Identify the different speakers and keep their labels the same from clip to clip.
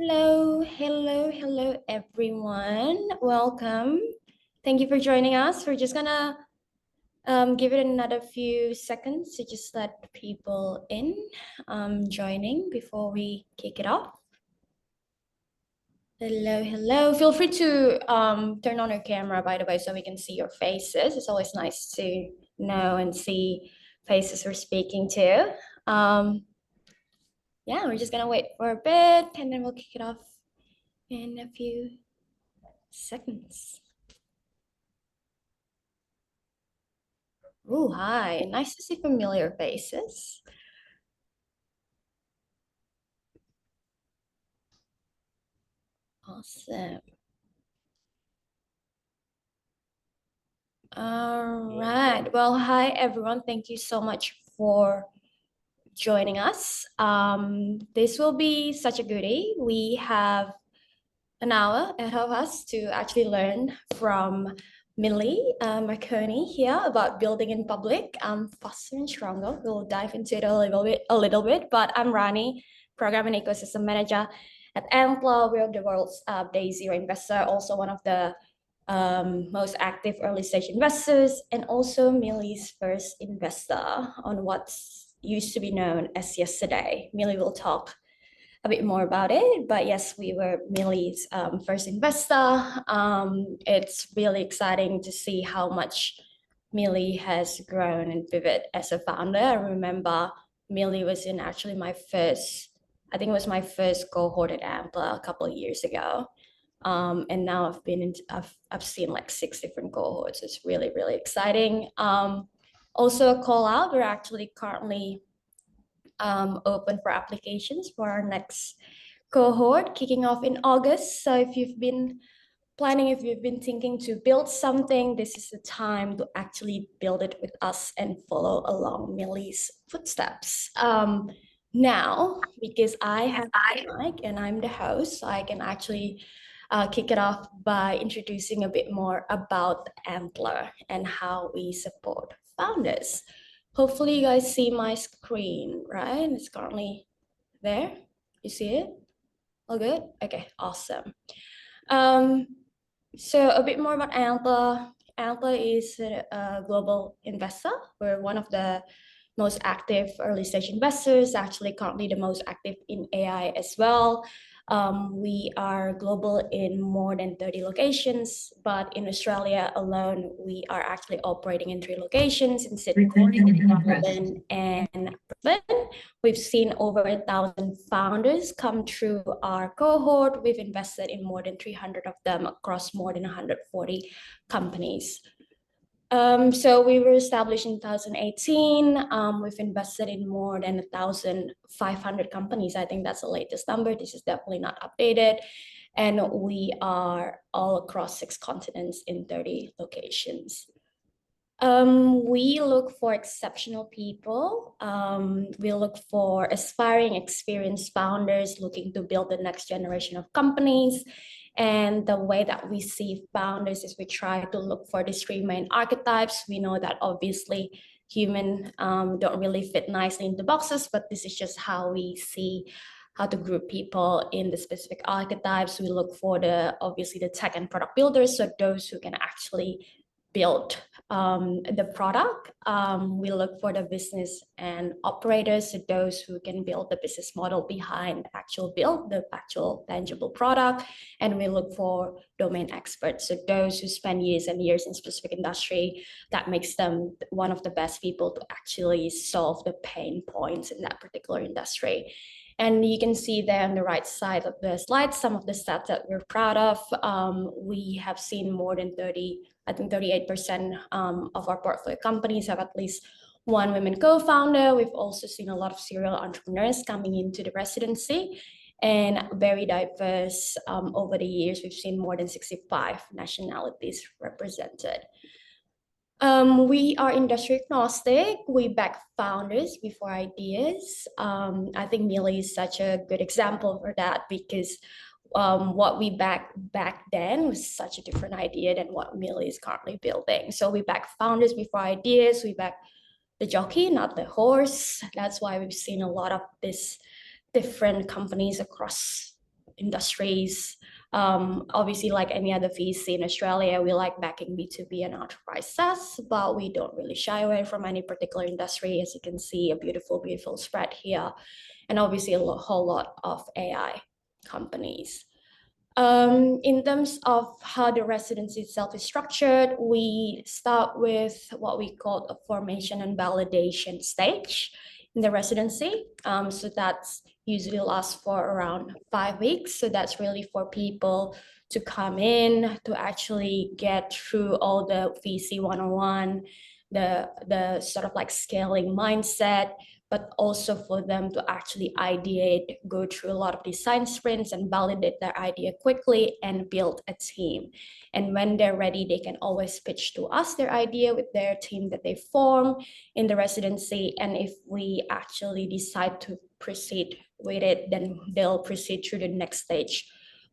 Speaker 1: Hello, everyone. Welcome. Thank you for joining us. We're just gonna give it another few seconds to just let people in joining before we kick it off. Hello. Feel free to turn on your camera, by the way, so we can see your faces. It's always nice to know and see faces we're speaking to. Yeah, we're just gonna wait for a bit and then we'll kick it off in a few seconds. Oh, hi. Nice to see familiar faces. Awesome. All right. Well, hi, everyone. Thank you so much for joining us. This will be such a goodie. We have an hour ahead of us to actually learn from Millie Marconi here about building in public, faster and stronger. We'll dive into it a little bit. But I'm Rani, Program and Ecosystem Manager at Ampla. We're the world's day zero investor, also one of the most active early stage investors, and also Millie's first investor on what's used to be known as Yesterday. Millie will talk a bit more about it. But yes, we were Millie's first investor. It's really exciting to see how much Millie has grown and pivot as a founder. I remember Millie was in actually I think it was my first cohort at Ampla a couple of years ago. And now I've seen like 6 different cohorts. It's really exciting. Also a call out, we're actually currently open for applications for our next cohort kicking off in August. So if you've been thinking to build something, this is the time to actually build it with us and follow along Millie's footsteps. Now, because I have the mic and I'm the host, so I can actually kick it off by introducing a bit more about Antler and how we support founders. Hopefully you guys see my screen, right? It's currently there. You see it? All good? Okay, awesome. So a bit more about Antler. Antler is a global investor. We're one of the most active early stage investors, actually currently the most active in AI as well. We are global in more than 30 locations, but in Australia alone, we are actually operating in 3 locations in Sydney, Melbourne, and Brisbane. We've seen over 1,000 founders come through our cohort. We've invested in more than 300 of them across more than 140 companies. So we were established in 2018. We've invested in more than 1,500 companies. I think that's the latest number. This is definitely not updated. And we are all across 6 continents in 30 locations. We look for exceptional people. We look for aspiring, experienced founders looking to build the next generation of companies. And the way that we see founders is we try to look for these 3 main archetypes. We know that obviously human don't really fit nicely into boxes, but this is just how we see how to group people in the specific archetypes. We look for obviously the tech and product builders, so those who can actually build the product. We look for the business and operators, so those who can build the business model behind the actual tangible product. And we look for domain experts, so those who spend years and years in specific industry that makes them one of the best people to actually solve the pain points in that particular industry. And you can see there on the right side of the slide some of the stats that we're proud of. We have seen more than 38% of our portfolio companies have at least 1 women co-founder. We've also seen a lot of serial entrepreneurs coming into the residency and very diverse. Over the years, we've seen more than 65 nationalities represented. We are industry agnostic. We back founders before ideas. I think Millie is such a good example for that because what we back then was such a different idea than what Millie is currently building. So we back founders before ideas. We back the jockey, not the horse. That's why we've seen a lot of these different companies across industries. Obviously, like any other VC in Australia, we like backing B2B and enterprise SaaS, but we don't really shy away from any particular industry. As you can see, a beautiful, beautiful spread here. And obviously, whole lot of AI companies. In terms of how the residency itself is structured, we start with what we call a formation and validation stage in the residency. So that's usually lasts for around 5 weeks. So that's really for people to come in to actually get through all the VC 101, the sort of like scaling mindset, but also for them to actually ideate, go through a lot of design sprints and validate their idea quickly and build a team. And when they're ready, they can always pitch to us their idea with their team that they form in the residency. And if we actually decide to proceed with it, then they'll proceed through the next stage,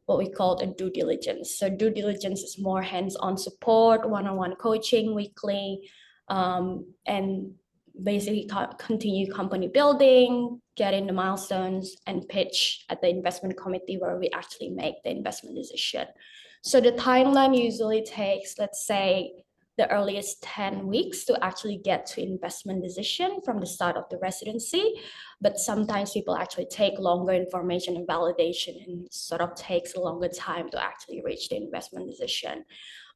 Speaker 1: what we call the due diligence. So due diligence is more hands-on support, one-on-one coaching weekly, and basically continue company building, get in the milestones, and pitch at the investment committee where we actually make the investment decision. So the timeline usually takes, let's say, the earliest 10 weeks to actually get to investment decision from the start of the residency. But sometimes people actually take longer information and validation and sort of takes a longer time to actually reach the investment decision.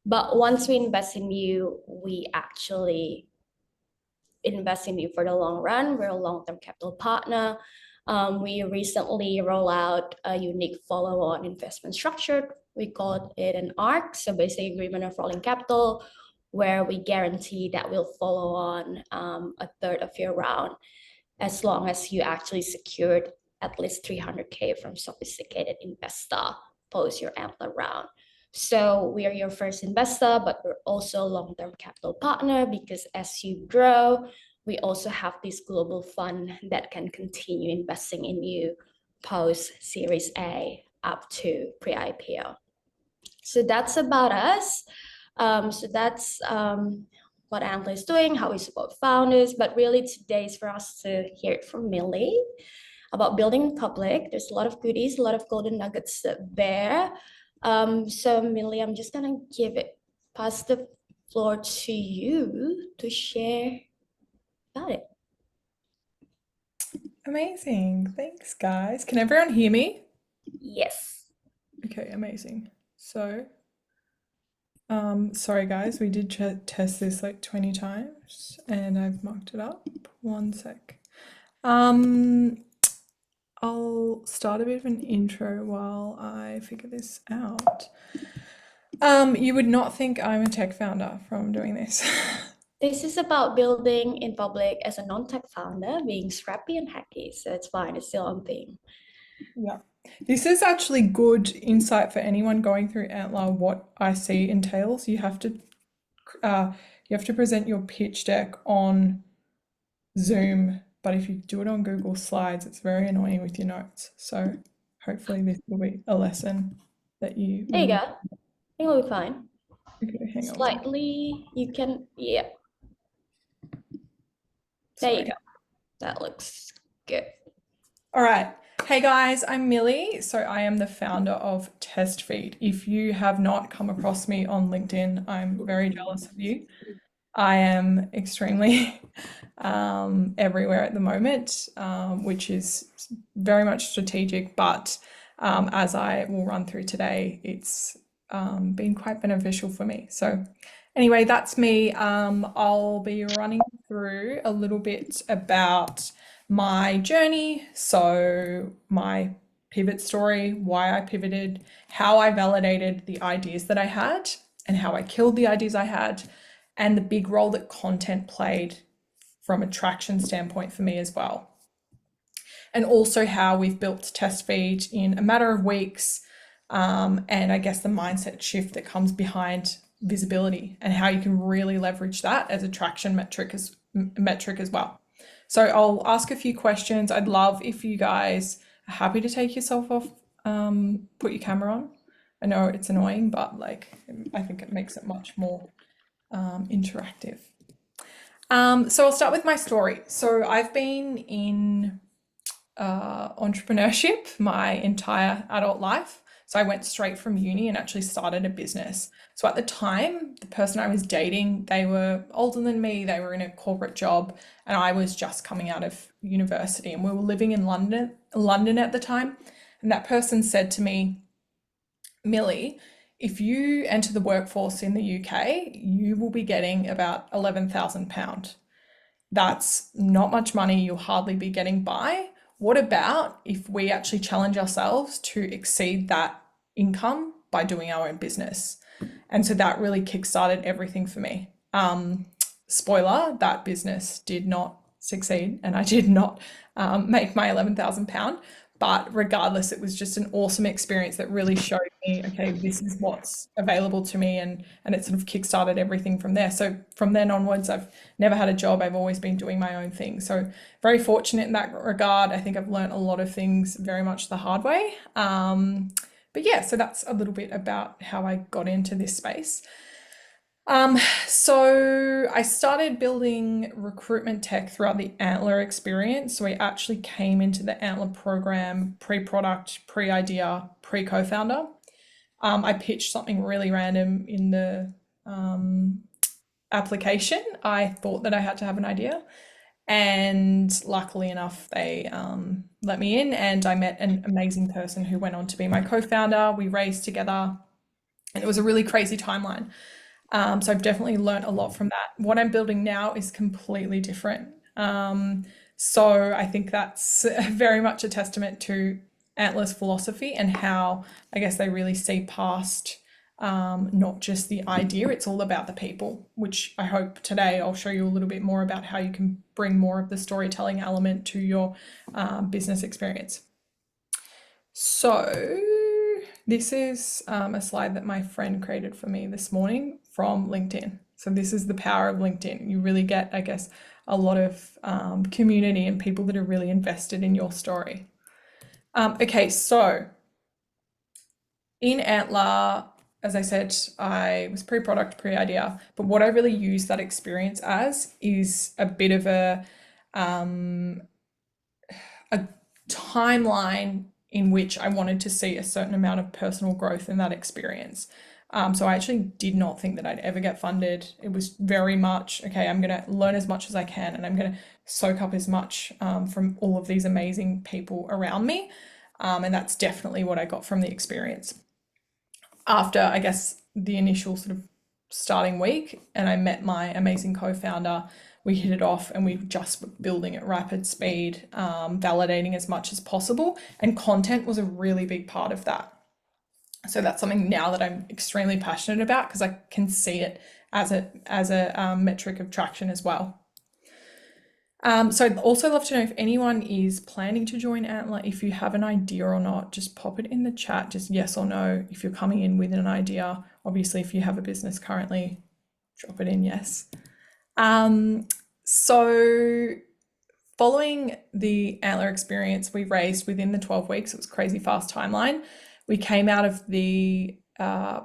Speaker 1: But once we invest in you, we actually invest in you for the long run. We're a long-term capital partner. We recently rolled out a unique follow-on investment structure. We call it an ARC, so basically agreement of rolling capital, where we guarantee that we'll follow on a third of your round as long as you actually secured at least 300K from sophisticated investor post your Antler round. So we are your first investor, but we're also a long-term capital partner because as you grow, we also have this global fund that can continue investing in you post Series A up to pre-IPO. So that's about us. So that's what Antler is doing, how we support founders. But really today is for us to hear it from Millie about building in public. There's a lot of goodies, a lot of golden nuggets there. So Millie, I'm just gonna pass the floor to you to share about it.
Speaker 2: Amazing. Thanks, guys. Can everyone hear me?
Speaker 1: Yes.
Speaker 2: Okay, amazing. So, sorry guys, we did test this like 20 times and I've marked it up. One sec. I'll start a bit of an intro while I figure this out. You would not think I'm a tech founder from doing this.
Speaker 1: This is about building in public as a non-tech founder, being scrappy and hacky. So it's fine, it's still on theme.
Speaker 2: Yeah. This is actually good insight for anyone going through Antler. What I see entails, you have to present your pitch deck on Zoom, but if you do it on Google Slides, it's very annoying with your notes. So hopefully this will be a lesson that you
Speaker 1: There you
Speaker 2: will.
Speaker 1: go. I think we'll be fine.
Speaker 2: Okay, hang on.
Speaker 1: Slightly, you can, yeah. There you
Speaker 2: Sorry.
Speaker 1: go. That looks good.
Speaker 2: All right. Hey guys, I'm Millie. So I am the founder of TestFeed. If you have not come across me on LinkedIn, I'm very jealous of you. I am extremely everywhere at the moment, which is very much strategic, but as I will run through today, it's been quite beneficial for me. So anyway, that's me. I'll be running through a little bit about my journey, so my pivot story, why I pivoted, how I validated the ideas that I had, and how I killed the ideas I had, and the big role that content played from a traction standpoint for me as well. And also how we've built TestFeed in a matter of weeks, and I guess the mindset shift that comes behind visibility and how you can really leverage that as a traction metric as well. So I'll ask a few questions. I'd love if you guys are happy to take yourself off, put your camera on. I know it's annoying, but like I think it makes it much more interactive. So I'll start with my story. So I've been in entrepreneurship my entire adult life. So I went straight from uni and actually started a business. So at the time, the person I was dating, they were older than me, they were in a corporate job, and I was just coming out of university, and we were living in London at the time. And that person said to me, Millie, if you enter the workforce in the UK, you will be getting about £11,000. That's not much money, you'll hardly be getting by. What about if we actually challenge ourselves to exceed that income by doing our own business? And so that really kickstarted everything for me. Spoiler, that business did not succeed and I did not make my £11,000. But regardless, it was just an awesome experience that really showed me, okay, this is what's available to me, and it sort of kickstarted everything from there. So from then onwards, I've never had a job. I've always been doing my own thing. So very fortunate in that regard. I think I've learned a lot of things very much the hard way. But yeah, so that's a little bit about how I got into this space. So I started building recruitment tech throughout the Antler experience. So we actually came into the Antler program pre-product, pre-idea, pre-co-founder. I pitched something really random in the application. I thought that I had to have an idea, and luckily enough, they let me in, and I met an amazing person who went on to be my co-founder. We raised together, and it was a really crazy timeline. So I've definitely learned a lot from that. What I'm building now is completely different. So I think that's very much a testament to Antler's philosophy and how I guess they really see past not just the idea, it's all about the people, which I hope today I'll show you a little bit more about how you can bring more of the storytelling element to your business experience. So this is a slide that my friend created for me this morning from LinkedIn. So this is the power of LinkedIn. You really get, I guess, a lot of community and people that are really invested in your story. Okay, so in Antler, as I said, I was pre-product, pre-idea, but what I really use that experience as is a bit of a timeline in which I wanted to see a certain amount of personal growth in that experience. So I actually did not think that I'd ever get funded. It was very much, okay, I'm going to learn as much as I can, and I'm going to soak up as much from all of these amazing people around me. And that's definitely what I got from the experience. After, I guess, the initial sort of starting week, and I met my amazing co-founder, we hit it off, and we just were building at rapid speed, validating as much as possible. And content was a really big part of that. So that's something now that I'm extremely passionate about because I can see it as a metric of traction as well. So I'd also love to know if anyone is planning to join Antler. If you have an idea or not, just pop it in the chat, just yes or no. If you're coming in with an idea, obviously if you have a business currently, drop it in yes. So following the Antler experience, we raised within the 12 weeks, it was a crazy fast timeline. We came out of the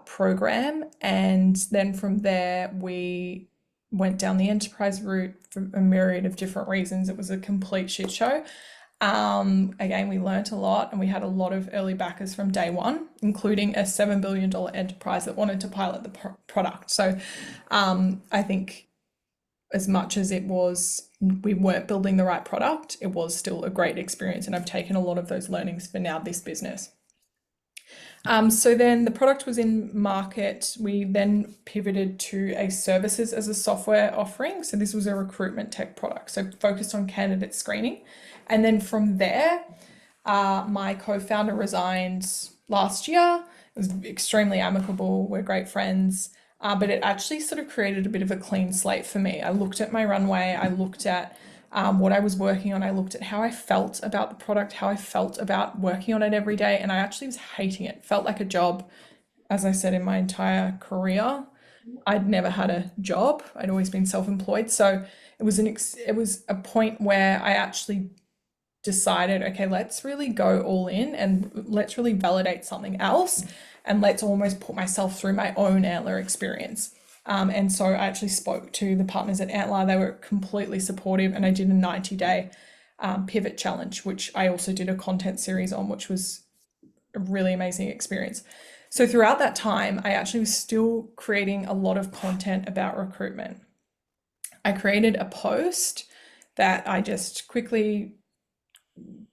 Speaker 2: program, and then from there we went down the enterprise route for a myriad of different reasons. It was a complete shit show. Again, we learnt a lot, and we had a lot of early backers from day one, including a $7 billion enterprise that wanted to pilot the product. So I think as much as it was, we weren't building the right product, it was still a great experience, and I've taken a lot of those learnings for now this business. So then the product was in market. We then pivoted to a services as a software offering. So this was a recruitment tech product, so focused on candidate screening. And then from there, my co-founder resigned last year. It was extremely amicable. We're great friends, but it actually sort of created a bit of a clean slate for me. I looked at my runway. I looked at what I was working on. I looked at how I felt about the product, how I felt about working on it every day, and I actually was hating it. It felt like a job. As I said, in my entire career, I'd never had a job. I'd always been self-employed. So it was a point where I actually decided, okay, let's really go all in and let's really validate something else, and let's almost put myself through my own Antler experience. And so I actually spoke to the partners at Antler. They were completely supportive, and I did a 90-day Pivot Challenge, which I also did a content series on, which was a really amazing experience. So throughout that time, I actually was still creating a lot of content about recruitment. I created a post that I just quickly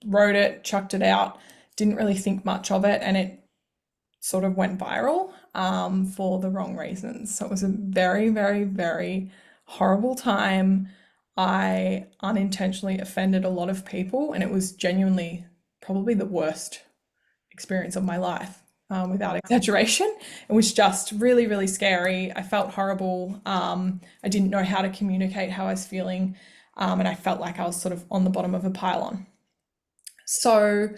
Speaker 2: wrote it, chucked it out, didn't really think much of it, and it sort of went viral for the wrong reasons. So it was a very, very, very horrible time. I unintentionally offended a lot of people, and it was genuinely probably the worst experience of my life, without exaggeration. It was just really, really scary. I felt horrible. I didn't know how to communicate how I was feeling, and I felt like I was sort of on the bottom of a pylon. So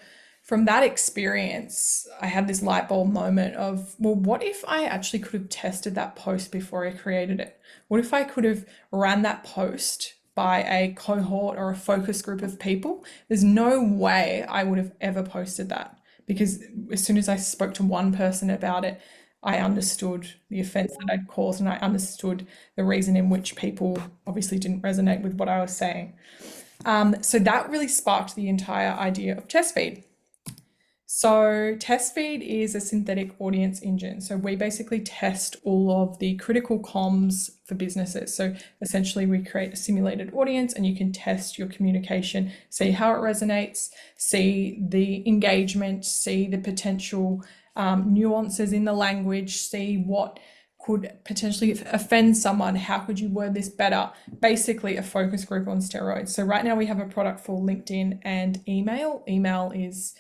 Speaker 2: from that experience, I had this light bulb moment of, well, what if I actually could have tested that post before I created it? What if I could have ran that post by a cohort or a focus group of people? There's no way I would have ever posted that, because as soon as I spoke to one person about it, I understood the offense that I'd caused, and I understood the reason in which people obviously didn't resonate with what I was saying. So that really sparked the entire idea of TestFeed. So TestFeed is a synthetic audience engine. So we basically test all of the critical comms for businesses. So essentially we create a simulated audience, and you can test your communication, see how it resonates, see the engagement, see the potential nuances in the language, see what could potentially offend someone. How could you word this better? Basically a focus group on steroids. So right now we have a product for LinkedIn and email. Email is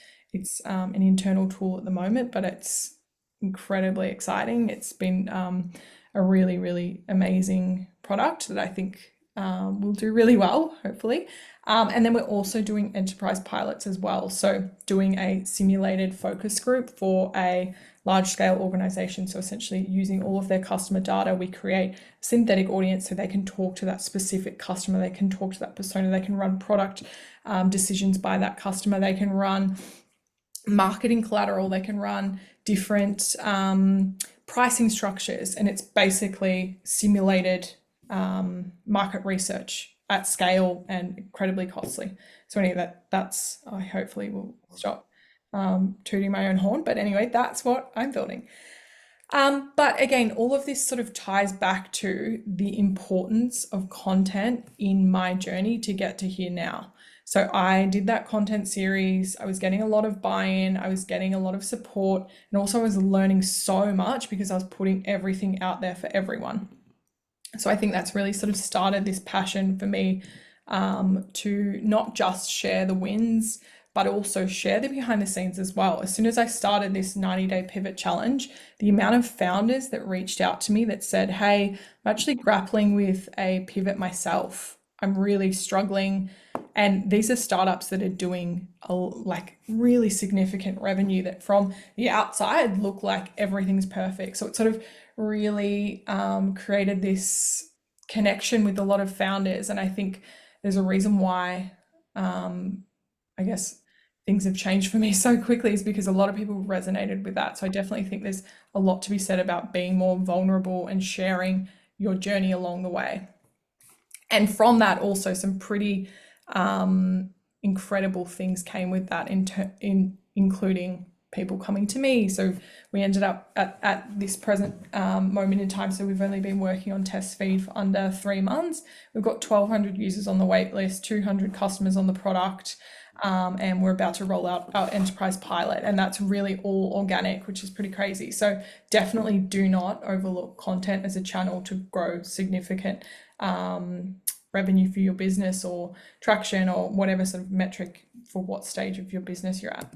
Speaker 2: an internal tool at the moment, but it's incredibly exciting. It's been a really, really amazing product that I think will do really well, hopefully. And then we're also doing enterprise pilots as well. So doing a simulated focus group for a large scale organization. So essentially using all of their customer data, we create a synthetic audience so they can talk to that specific customer, they can talk to that persona, they can run product decisions by that customer, they can run marketing collateral, they can run different pricing structures, and it's basically simulated market research at scale and incredibly costly. So anyway, that's I hopefully will stop tooting my own horn, but anyway, that's what I'm building. But again, all of this sort of ties back to the importance of content in my journey to get to here now. So I did that content series. I was getting a lot of buy-in. I was getting a lot of support, and also I was learning so much because I was putting everything out there for everyone. So I think that's really sort of started this passion for me to not just share the wins, but also share the behind the scenes as well. As soon as I started this 90-day pivot challenge, the amount of founders that reached out to me that said, hey, I'm actually grappling with a pivot myself. I'm really struggling. And these are startups that are doing like really significant revenue that from the outside look like everything's perfect. So it sort of really created this connection with a lot of founders. And I think there's a reason why I guess things have changed for me so quickly, is because a lot of people resonated with that. So I definitely think there's a lot to be said about being more vulnerable and sharing your journey along the way. And from that, also some pretty incredible things came with that, including people coming to me. So we ended up at this present moment in time. So we've only been working on TestFeed for under 3 months. We've got 1,200 users on the wait list, 200 customers on the product. And we're about to roll out our enterprise pilot, and that's really all organic, which is pretty crazy. So definitely do not overlook content as a channel to grow significant revenue for your business, or traction, or whatever sort of metric for what stage of your business you're at.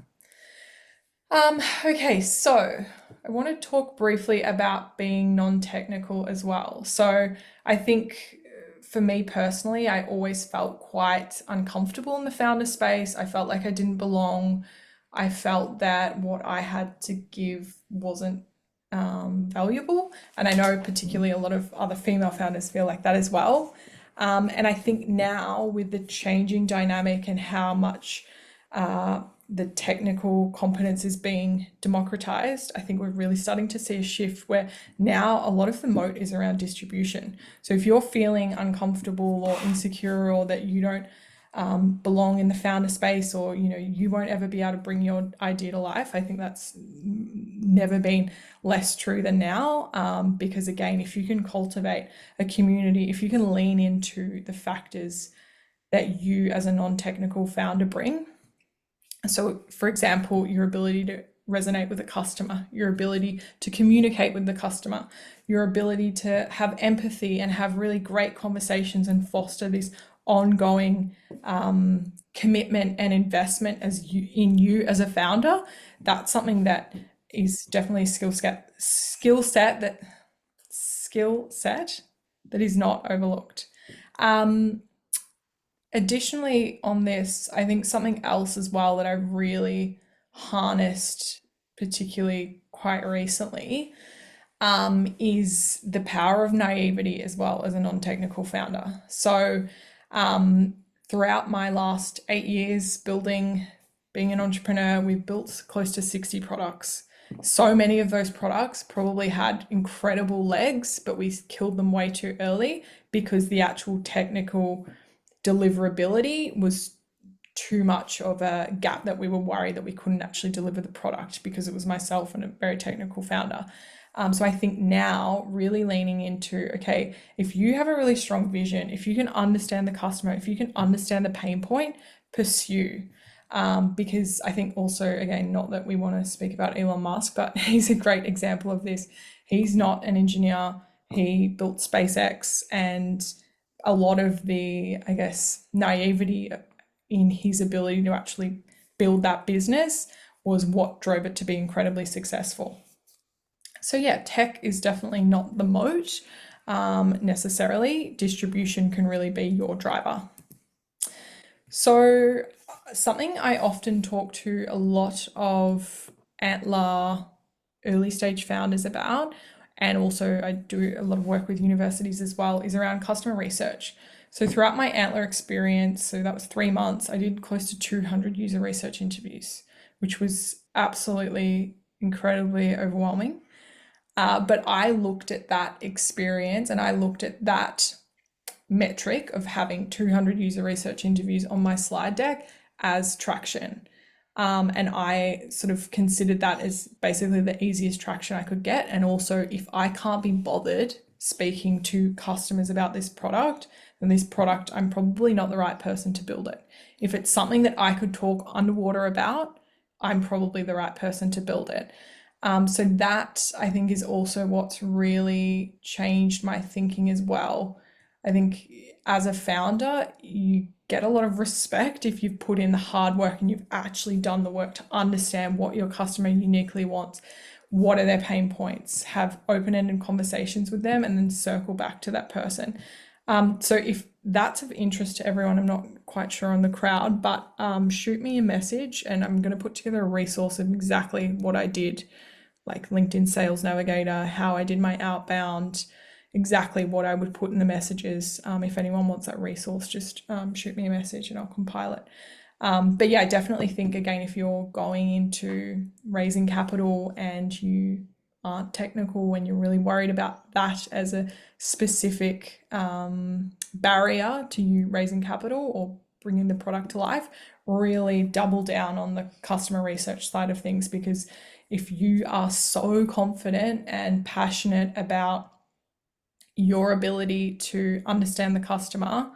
Speaker 2: Okay, so I want to talk briefly about being non-technical as well. So I think for me personally, I always felt quite uncomfortable in the founder space. I felt like I didn't belong. I felt that what I had to give wasn't valuable. And I know particularly a lot of other female founders feel like that as well. And I think now with the changing dynamic and how much the technical competence is being democratized, I think we're really starting to see a shift where now a lot of the moat is around distribution. So if you're feeling uncomfortable or insecure, or that you don't belong in the founder space, or you won't ever be able to bring your idea to life. I think that's never been less true than now, because again, if you can cultivate a community, if you can lean into the factors that you as a non-technical founder bring. So for example, your ability to resonate with the customer, your ability to communicate with the customer, your ability to have empathy and have really great conversations and foster this ongoing commitment and investment in you as a founder. That's something that is definitely a skill set that is not overlooked. Additionally, on this, I think something else as well that I've really harnessed, particularly quite recently, is the power of naivety as well as a non-technical founder. So, throughout my last 8 years being an entrepreneur, we've built close to 60 products. So many of those products probably had incredible legs, but we killed them way too early because the actual technical deliverability was too much of a gap that we were worried that we couldn't actually deliver the product because it was myself and a very technical founder. So I think now really leaning into, okay, if you have a really strong vision, if you can understand the customer, if you can understand the pain point, pursue. Because I think also, again, not that we want to speak about Elon Musk, but he's a great example of this. He's not an engineer. He built SpaceX, and a lot of the, I guess, naivety in his ability to actually build that business was what drove it to be incredibly successful. So yeah, tech is definitely not the moat necessarily. Distribution can really be your driver. So something I often talk to a lot of Antler early stage founders about, and also I do a lot of work with universities as well, is around customer research. So throughout my Antler experience, so that was 3 months, I did close to 200 user research interviews, which was absolutely incredibly overwhelming. But I looked at that experience and I looked at that metric of having 200 user research interviews on my slide deck as traction. And I sort of considered that as basically the easiest traction I could get. And also, if I can't be bothered speaking to customers about this product, then this product, I'm probably not the right person to build it. If it's something that I could talk underwater about, I'm probably the right person to build it. So that I think is also what's really changed my thinking as well. I think as a founder, you get a lot of respect if you've put in the hard work and you've actually done the work to understand what your customer uniquely wants, what are their pain points, have open-ended conversations with them, and then circle back to that person. So if that's of interest to everyone, I'm not quite sure on the crowd, but shoot me a message and I'm going to put together a resource of exactly what I did, like LinkedIn Sales Navigator, how I did my outbound, exactly what I would put in the messages. If anyone wants that resource, just shoot me a message and I'll compile it. But yeah, I definitely think, again, if you're going into raising capital and you aren't technical, when you're really worried about that as a specific barrier to you raising capital or bringing the product to life, really double down on the customer research side of things, because if you are so confident and passionate about your ability to understand the customer,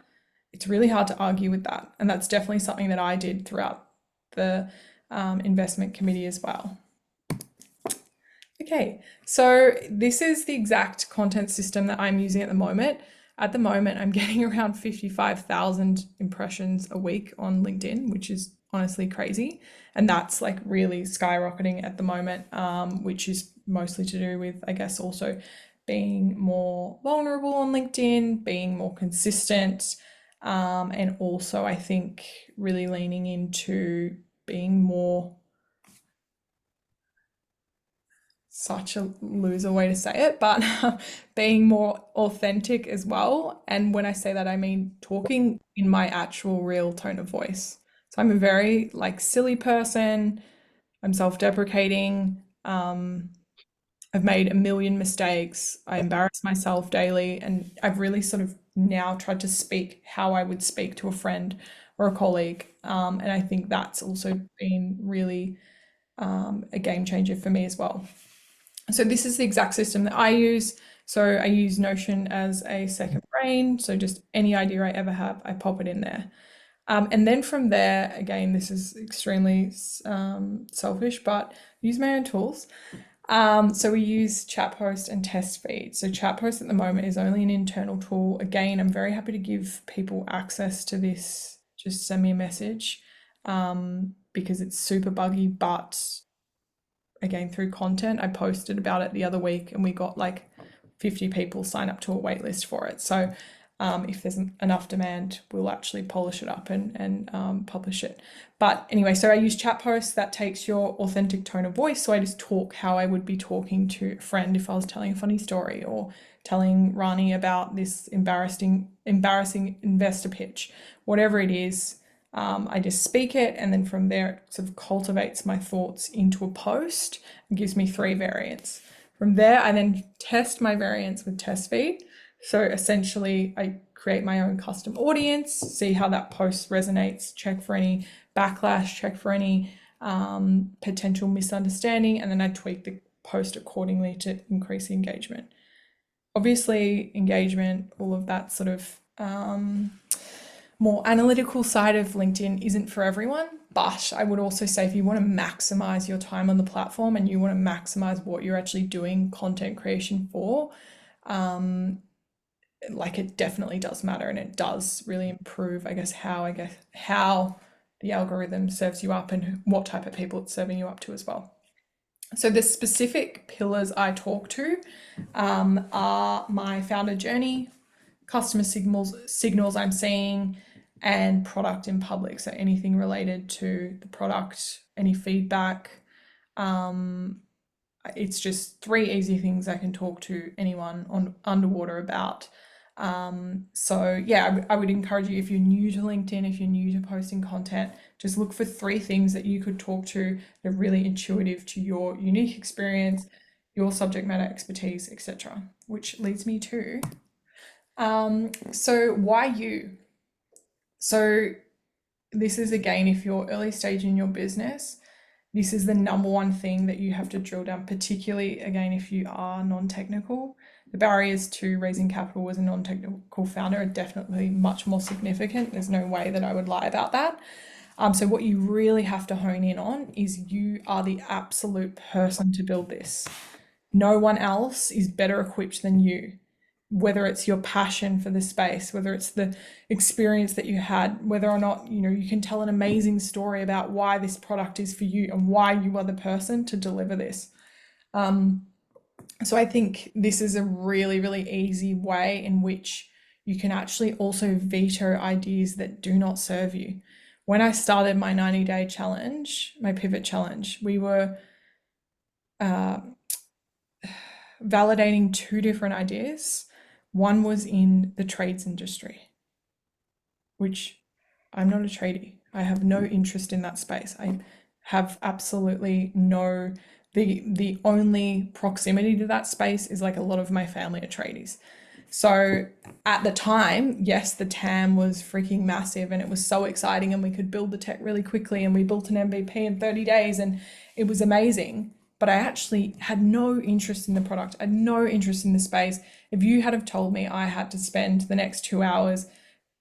Speaker 2: it's really hard to argue with that. And that's definitely something that I did throughout the investment committee as well. Okay, so this is the exact content system that I'm using at the moment. At the moment, I'm getting around 55,000 impressions a week on LinkedIn, which is honestly crazy. And that's like really skyrocketing at the moment, which is mostly to do with, I guess, also being more vulnerable on LinkedIn, being more consistent, and also I think really leaning into being more, such a loser way to say it, but being more authentic as well. And when I say that, I mean talking in my actual real tone of voice. So I'm a very like silly person. I'm self-deprecating. I've made a million mistakes. I embarrass myself daily, and I've really sort of now tried to speak how I would speak to a friend or a colleague. And I think that's also been really a game changer for me as well. So this is the exact system that I use. So I use Notion as a second brain. So just any idea I ever have, I pop it in there. And then from there, again, this is extremely selfish, but use my own tools. So we use Chatpost and TestFeed. So Chatpost at the moment is only an internal tool. Again, I'm very happy to give people access to this. Just send me a message because it's super buggy, but again, through content, I posted about it the other week and we got like 50 people sign up to a wait list for it. So if there's enough demand, we'll actually polish it up and publish it. But anyway, so I use Chatpost that takes your authentic tone of voice. So I just talk how I would be talking to a friend if I was telling a funny story or telling Rani about this embarrassing investor pitch, whatever it is. I just speak it, and then from there it sort of cultivates my thoughts into a post and gives me 3 variants. From there, I then test my variants with TestFeed. So essentially, I create my own custom audience, see how that post resonates, check for any backlash, check for any potential misunderstanding, and then I tweak the post accordingly to increase the engagement. Obviously, engagement, all of that sort of more analytical side of LinkedIn isn't for everyone, but I would also say if you want to maximize your time on the platform and you want to maximize what you're actually doing content creation for, like it definitely does matter, and it does really improve, I guess how the algorithm serves you up and what type of people it's serving you up to as well. So the specific pillars I talk to are my founder journey, customer signals I'm seeing, and product in public. So anything related to the product, any feedback. It's just 3 easy things I can talk to anyone on underwater about. So yeah, I would encourage you, if you're new to LinkedIn, if you're new to posting content, just look for 3 things that you could talk to that are really intuitive to your unique experience, your subject matter expertise, etc. Which leads me to, so why you? So this is, again, if you're early stage in your business, this is the number one thing that you have to drill down, particularly, again, if you are non-technical. The barriers to raising capital as a non-technical founder are definitely much more significant. There's no way that I would lie about that. So what you really have to hone in on is you are the absolute person to build this. No one else is better equipped than you, whether it's your passion for the space, whether it's the experience that you had, whether or not, you can tell an amazing story about why this product is for you and why you are the person to deliver this. So I think this is a really, really easy way in which you can actually also veto ideas that do not serve you. When I started my 90-day challenge, my pivot challenge, we were validating 2 different ideas. One was in the trades industry, which I'm not a tradie. I have no interest in that space. I have absolutely no, the only proximity to that space is like a lot of my family are tradies. So at the time, yes, the TAM was freaking massive and it was so exciting and we could build the tech really quickly and we built an MVP in 30 days and it was amazing. But I actually had no interest in the product. I had no interest in the space. If you had have told me I had to spend the next 2 hours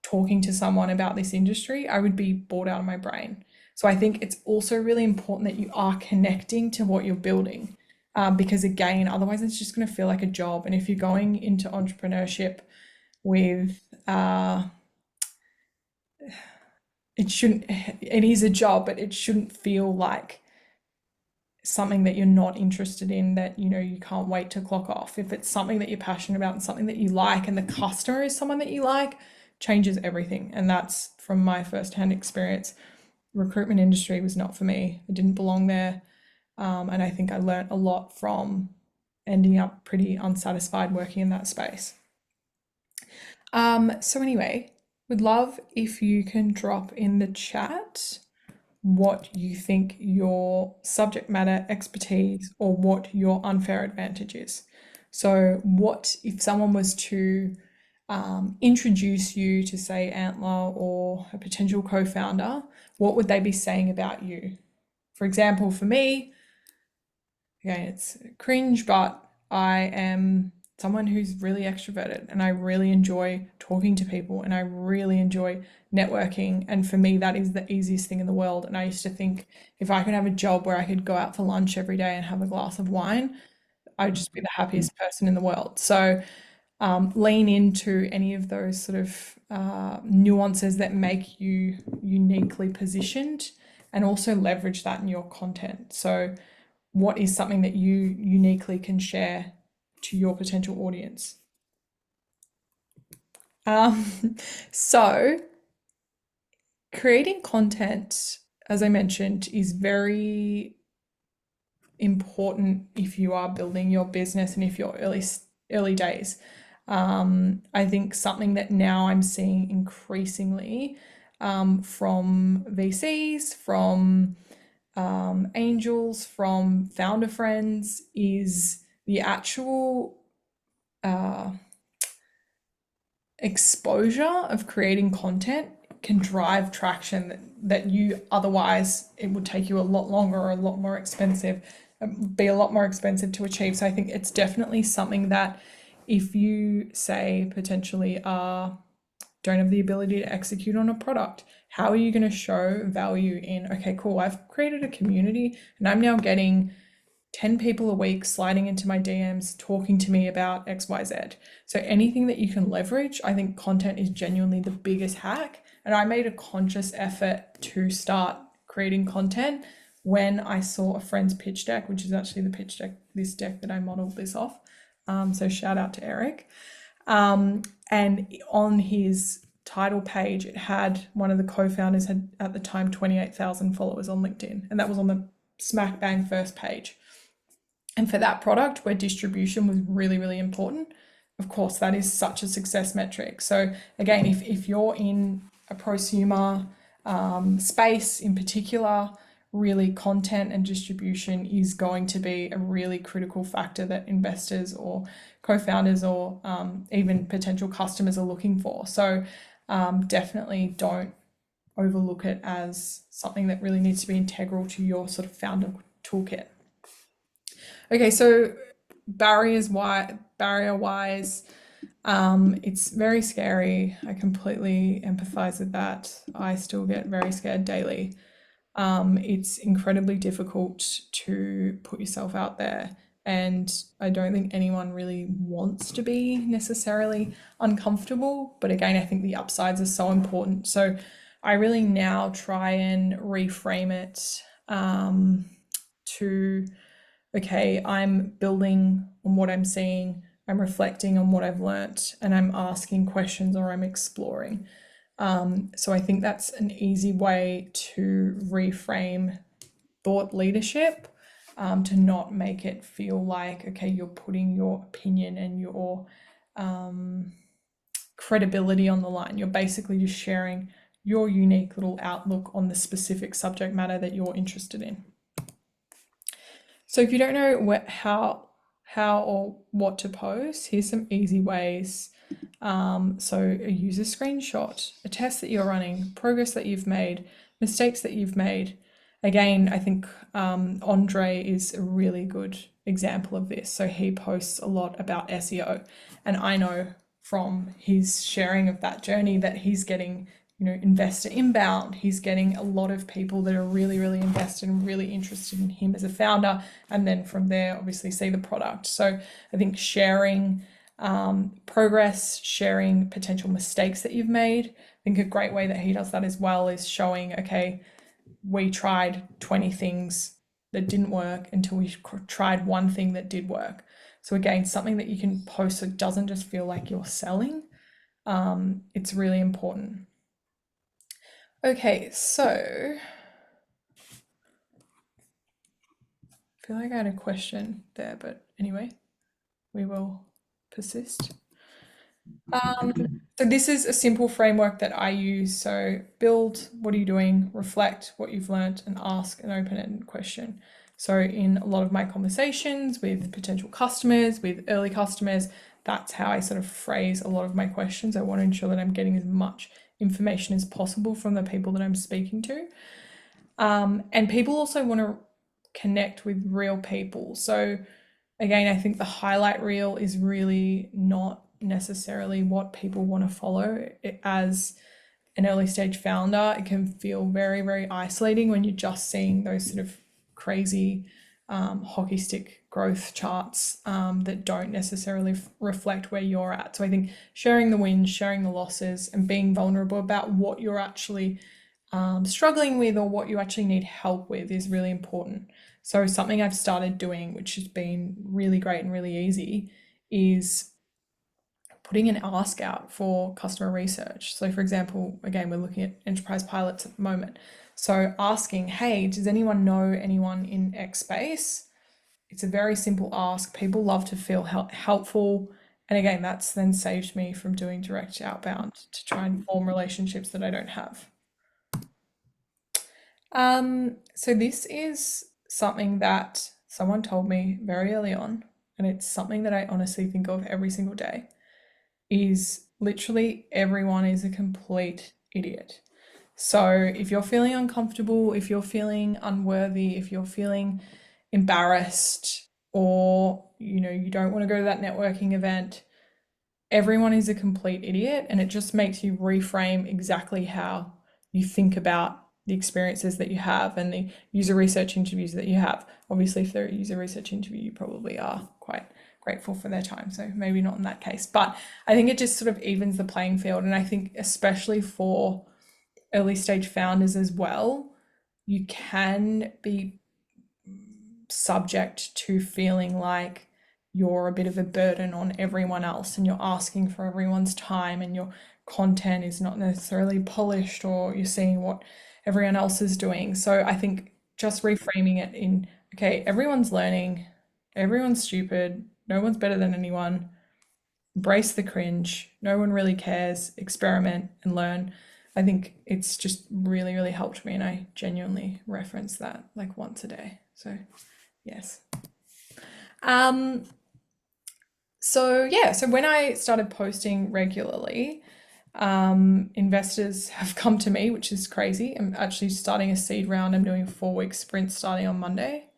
Speaker 2: talking to someone about this industry, I would be bored out of my brain. So I think it's also really important that you are connecting to what you're building. Because again, otherwise it's just going to feel like a job. And if you're going into entrepreneurship with, it is a job, but it shouldn't feel like something that you're not interested in, that you can't wait to clock off. If it's something that you're passionate about and something that you like, and the customer is someone that you like, changes everything. And that's from my firsthand experience. Recruitment industry was not for me. I didn't belong there. And I think I learned a lot from ending up pretty unsatisfied working in that space. So anyway, would love if you can drop in the chat what you think your subject matter expertise or what your unfair advantage is. So what if someone was to introduce you to, say, Antler or a potential co-founder, what would they be saying about you? For example, for me, again, it's cringe, but I am someone who's really extroverted and I really enjoy talking to people and I really enjoy networking. And for me, that is the easiest thing in the world. And I used to think if I could have a job where I could go out for lunch every day and have a glass of wine, I'd just be the happiest person in the world. So lean into any of those sort of nuances that make you uniquely positioned and also leverage that in your content. So what is something that you uniquely can share to your potential audience? So creating content, as I mentioned, is very important if you are building your business and if you're early days. I think something that now I'm seeing increasingly from VCs, from angels, from founder friends is the actual exposure of creating content can drive traction that you otherwise it would take you a lot longer or a lot more expensive, be a lot more expensive to achieve. So I think it's definitely something that if you say potentially don't have the ability to execute on a product, how are you going to show value in, okay, cool, I've created a community and I'm now getting 10 people a week sliding into my DMs talking to me about XYZ. So anything that you can leverage, I think content is genuinely the biggest hack. And I made a conscious effort to start creating content when I saw a friend's pitch deck, which is actually the pitch deck, this deck that I modeled this off. So shout out to Eric. And on his title page, it had one of the co-founders had at the time 28,000 followers on LinkedIn. And that was on the smack bang first page. And for that product where distribution was really, really important, of course, that is such a success metric. So again, if you're in a prosumer space in particular, really content and distribution is going to be a really critical factor that investors or co-founders or even potential customers are looking for. So definitely don't overlook it as something that really needs to be integral to your sort of founder toolkit. Okay, so barrier wise, it's very scary. I completely empathize with that. I still get very scared daily. It's incredibly difficult to put yourself out there, and I don't think anyone really wants to be necessarily uncomfortable. But again, I think the upsides are so important. So I really now try and reframe it to, okay, I'm building on what I'm seeing, I'm reflecting on what I've learnt, and I'm asking questions or I'm exploring. So I think that's an easy way to reframe thought leadership, to not make it feel like, okay, you're putting your opinion and your credibility on the line. You're basically just sharing your unique little outlook on the specific subject matter that you're interested in. So if you don't know how or what to post, here's some easy ways. So a user screenshot, a test that you're running, progress that you've made, mistakes that you've made. Again, I think Andre is a really good example of this. So he posts a lot about SEO, and I know from his sharing of that journey that he's getting, investor inbound. He's getting a lot of people that are really, really invested and really interested in him as a founder. And then from there, obviously see the product. So I think sharing progress, sharing potential mistakes that you've made. I think a great way that he does that as well is showing, okay, we tried 20 things that didn't work until we tried one thing that did work. So again, something that you can post that doesn't just feel like you're selling. It's really important. Okay, so I feel like I had a question there, but anyway, we will persist. So this is a simple framework that I use. So build, what are you doing? Reflect what you've learned and ask an open-ended question. So in a lot of my conversations with potential customers, with early customers, that's how I sort of phrase a lot of my questions. I want to ensure that I'm getting as much information as possible from the people that I'm speaking to. And people also want to connect with real people. So again, I think the highlight reel is really not necessarily what people want to follow. As an early stage founder, it can feel very, very isolating when you're just seeing those sort of crazy hockey stick growth charts that don't necessarily reflect where you're at. So I think sharing the wins, sharing the losses, and being vulnerable about what you're actually struggling with or what you actually need help with is really important. So something I've started doing, which has been really great and really easy, is putting an ask out for customer research. So for example, again, we're looking at enterprise pilots at the moment. So asking, hey, does anyone know anyone in X space? It's a very simple ask. People love to feel helpful. And again, that's then saved me from doing direct outbound to try and form relationships that I don't have. So this is something that someone told me very early on, and it's something that I honestly think of every single day, is literally everyone is a complete idiot. So if you're feeling uncomfortable, if you're feeling unworthy, if you're feeling embarrassed, or you don't want to go to that networking event, everyone is a complete idiot, and it just makes you reframe exactly how you think about the experiences that you have and the user research interviews that you have. Obviously, if they're a user research interview, you probably are quite grateful for their time, so maybe not in that case, but I think it just sort of evens the playing field. And I think especially for early stage founders as well, you can be subject to feeling like you're a bit of a burden on everyone else and you're asking for everyone's time and your content is not necessarily polished, or you're seeing what everyone else is doing. So I think just reframing it in, okay, everyone's learning, everyone's stupid, no one's better than anyone, embrace the cringe, no one really cares, experiment and learn. I think it's just really, really helped me, and I genuinely reference that like once a day. So yes. So yeah, so when I started posting regularly, investors have come to me, which is crazy. I'm actually starting a seed round. I'm doing a 4-week sprint starting on Monday.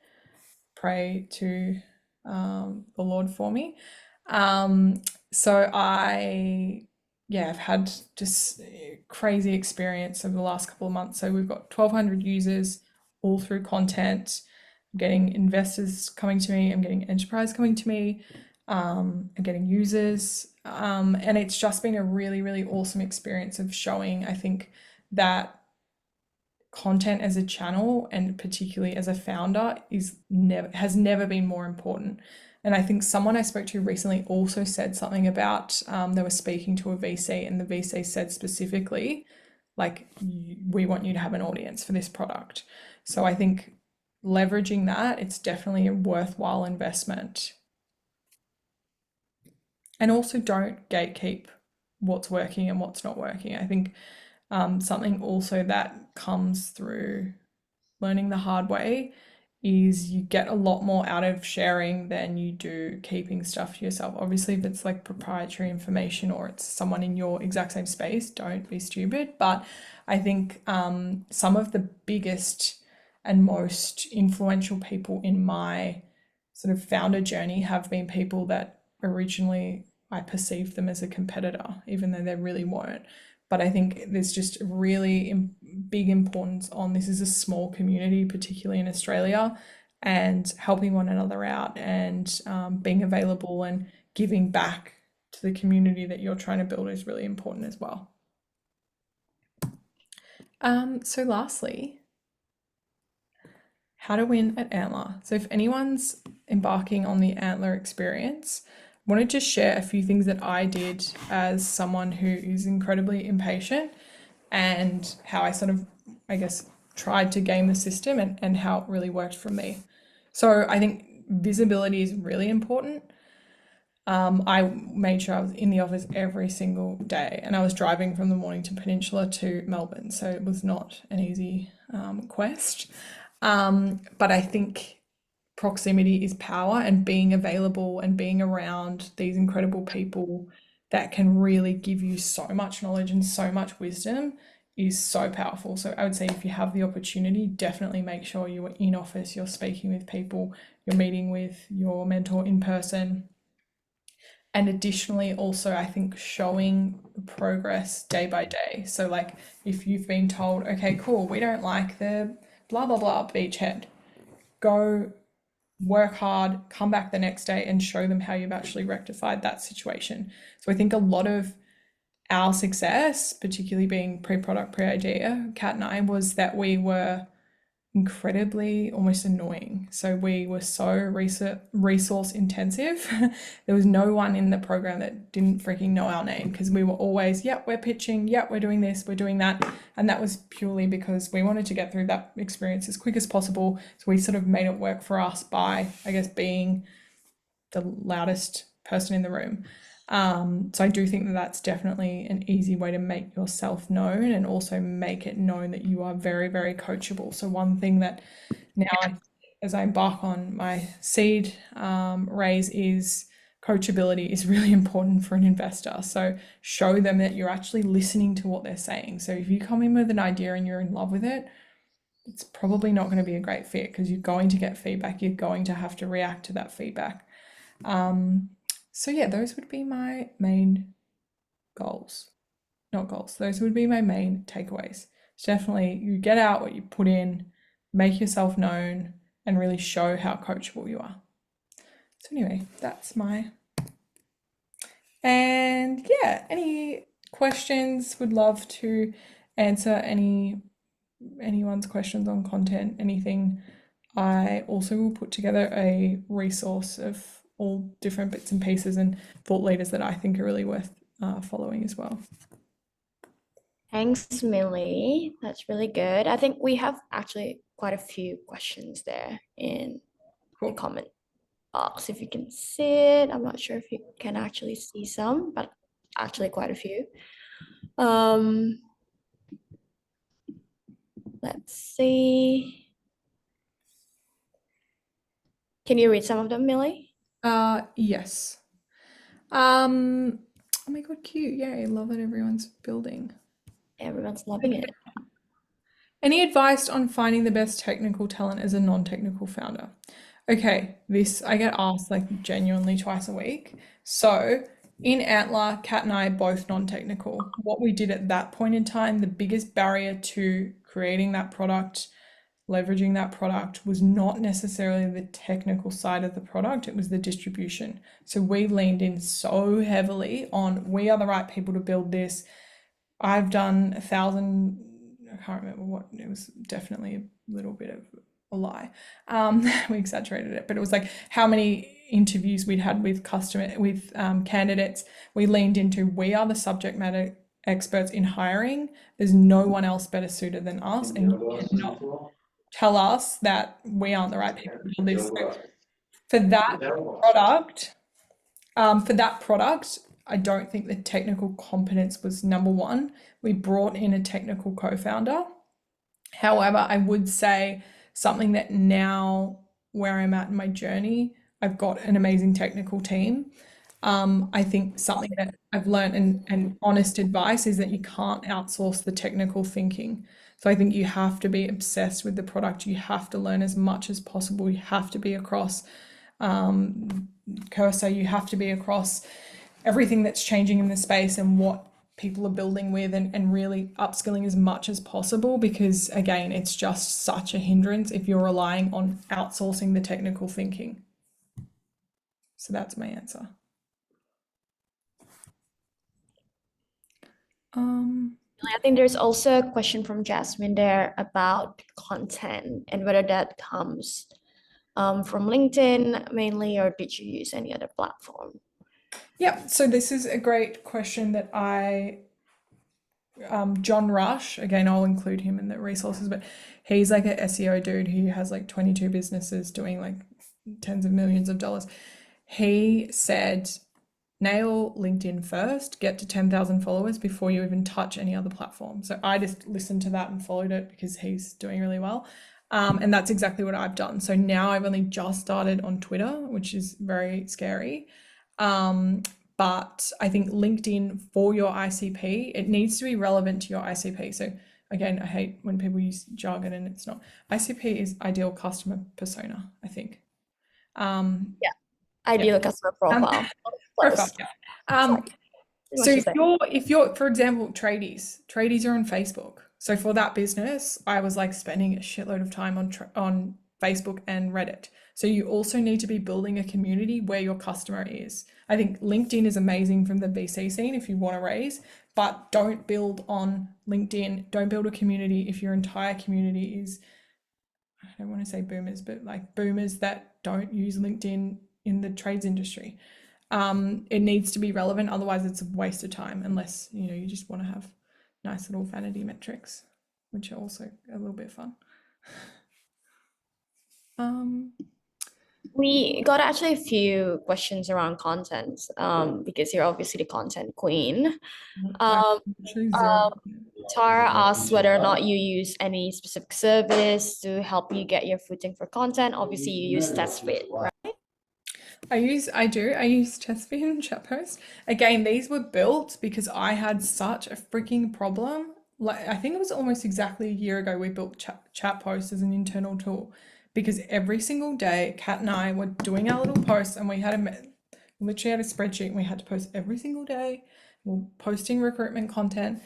Speaker 2: Pray to the Lord for me. So I've had just crazy experience over the last couple of months. So we've got 1,200 users all through content. I'm getting investors coming to me. I'm getting enterprise coming to me. I'm getting users. And it's just been a really, really awesome experience of showing, I think, that content as a channel, and particularly as a founder, has never been more important. And I think someone I spoke to recently also said something about they were speaking to a VC, and the VC said specifically, like, we want you to have an audience for this product. So I think leveraging that, it's definitely a worthwhile investment. And also don't gatekeep what's working and what's not working. I think something also that comes through learning the hard way is you get a lot more out of sharing than you do keeping stuff to yourself. Obviously, if it's like proprietary information or it's someone in your exact same space, don't be stupid. But I think some of the biggest and most influential people in my sort of founder journey have been people that originally I perceived them as a competitor, even though they really weren't. But I think there's just really big importance on, this is a small community, particularly in Australia, and helping one another out and being available and giving back to the community that you're trying to build is really important as well. So lastly, how to win at Antler. So if anyone's embarking on the Antler experience, I wanted to share a few things that I did as someone who is incredibly impatient, and how I sort of, I guess, tried to game the system, and how it really worked for me. So I think visibility is really important. I made sure I was in the office every single day, and I was driving from the morning to Peninsula to Melbourne, so it was not an easy quest. But I think proximity is power, and being available and being around these incredible people that can really give you so much knowledge and so much wisdom is so powerful. So I would say if you have the opportunity, definitely make sure you're in office, you're speaking with people, you're meeting with your mentor in person. And additionally, also, I think showing progress day by day. So, like, if you've been told, okay, cool, we don't like the blah, blah, blah beachhead, go work hard, come back the next day and show them how you've actually rectified that situation. So, I think a lot of our success, particularly being pre-product, pre-idea, Kat and I, was that we were incredibly almost annoying. So we were so resource intensive. There was no one in the program that didn't freaking know our name, because we were always, yep, we're pitching, yep, we're doing this, we're doing that. And that was purely because we wanted to get through that experience as quick as possible. So we sort of made it work for us by, I guess, being the loudest person in the room. So I do think that that's definitely an easy way to make yourself known, and also make it known that you are very, very coachable. So one thing that now, as I embark on my seed raise, is coachability is really important for an investor. So show them that you're actually listening to what they're saying. So if you come in with an idea and you're in love with it, it's probably not going to be a great fit, because you're going to get feedback. You're going to have to react to that feedback. So yeah, those would be my main goals. Not goals. Those would be my main takeaways. So definitely you get out what you put in, make yourself known, and really show how coachable you are. So anyway, that's my... And yeah, any questions? Would love to answer anyone's questions on content, anything. I also will put together a resource of all different bits and pieces and thought leaders that I think are really worth following as well.
Speaker 1: Thanks, Millie. That's really good. I think we have actually quite a few questions there in the comment box. If you can see it, I'm not sure if you can actually see some, but actually quite a few. Let's see. Can you read some of them, Millie?
Speaker 2: Yes. Oh my god, cute. Yay, love that everyone's building.
Speaker 1: Everyone's loving it.
Speaker 2: Any advice on finding the best technical talent as a non-technical founder? Okay, this I get asked like genuinely twice a week. So in Antler, Kat and I are both non-technical. What we did at that point in time, the biggest barrier to creating that product, leveraging that product, was not necessarily the technical side of the product, it was the distribution. So we leaned in so heavily on, we are the right people to build this. I've done 1,000, I can't remember what, it was definitely a little bit of a lie. We exaggerated it, but it was like how many interviews we'd had with candidates. We leaned into, we are the subject matter experts in hiring. There's no one else better suited than us, and you cannot tell us that we aren't the right people to build this. So for that product, I don't think the technical competence was number one. We brought in a technical co-founder. However, I would say something that now, where I'm at in my journey, I've got an amazing technical team. I think something that I've learned, and honest advice, is that you can't outsource the technical thinking. So I think you have to be obsessed with the product. You have to learn as much as possible. You have to be across Cursor. You have to be across everything that's changing in the space and what people are building with, and really upskilling as much as possible, because again, it's just such a hindrance if you're relying on outsourcing the technical thinking. So that's my answer.
Speaker 1: I think there's also a question from Jasmine there about content and whether that comes from LinkedIn mainly, or did you use any other platform?
Speaker 2: Yeah, so this is a great question that John Rush, again, I'll include him in the resources, but he's like an SEO dude who has like 22 businesses doing like tens of millions of dollars. He said, nail LinkedIn first, get to 10,000 followers before you even touch any other platform. So I just listened to that and followed it because he's doing really well. And that's exactly what I've done. So now I've only just started on Twitter, which is very scary. But I think LinkedIn for your ICP, it needs to be relevant to your ICP. So again, I hate when people use jargon and it's not. ICP is ideal customer persona, I think.
Speaker 1: Yeah, ideal customer profile.
Speaker 2: Profile,
Speaker 1: Close.
Speaker 2: yeah.
Speaker 1: Sorry, too
Speaker 2: So
Speaker 1: much to say.
Speaker 2: if you're, for example, tradies are on Facebook. So for that business, I was like spending a shitload of time on Facebook and Reddit. So you also need to be building a community where your customer is. I think LinkedIn is amazing from the VC scene if you want to raise, but don't build on LinkedIn. Don't build a community if your entire community is, I don't want to say boomers, but like boomers that don't use LinkedIn in the trades industry. It needs to be relevant, otherwise it's a waste of time, unless you just want to have nice little vanity metrics, which are also a little bit fun.
Speaker 1: We got actually a few questions around content, because you're obviously the content queen. Tara asked whether or not you use any specific service to help you get your footing for content. Obviously, you use TestFit, right?
Speaker 2: I use TestFeed and Chatpost. Again, these were built because I had such a freaking problem. Like I think it was almost exactly a year ago we built Chatpost as an internal tool because every single day Kat and I were doing our little posts and we literally had a spreadsheet and we had to post every single day. We're posting recruitment content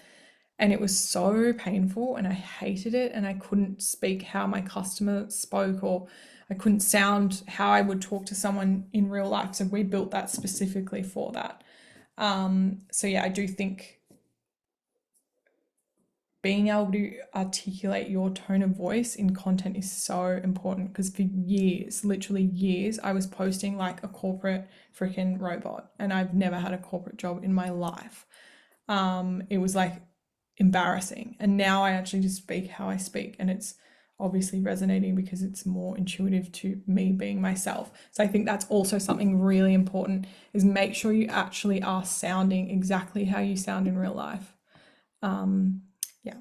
Speaker 2: and it was so painful and I hated it and I couldn't speak how my customer spoke or I couldn't sound how I would talk to someone in real life. So we built that specifically for that. So yeah, I do think being able to articulate your tone of voice in content is so important because for years, literally years, I was posting like a corporate freaking robot and I've never had a corporate job in my life. It was like embarrassing. And now I actually just speak how I speak and it's obviously resonating because it's more intuitive to me being myself. So I think that's also something really important is make sure you actually are sounding exactly how you sound in real life. Yeah.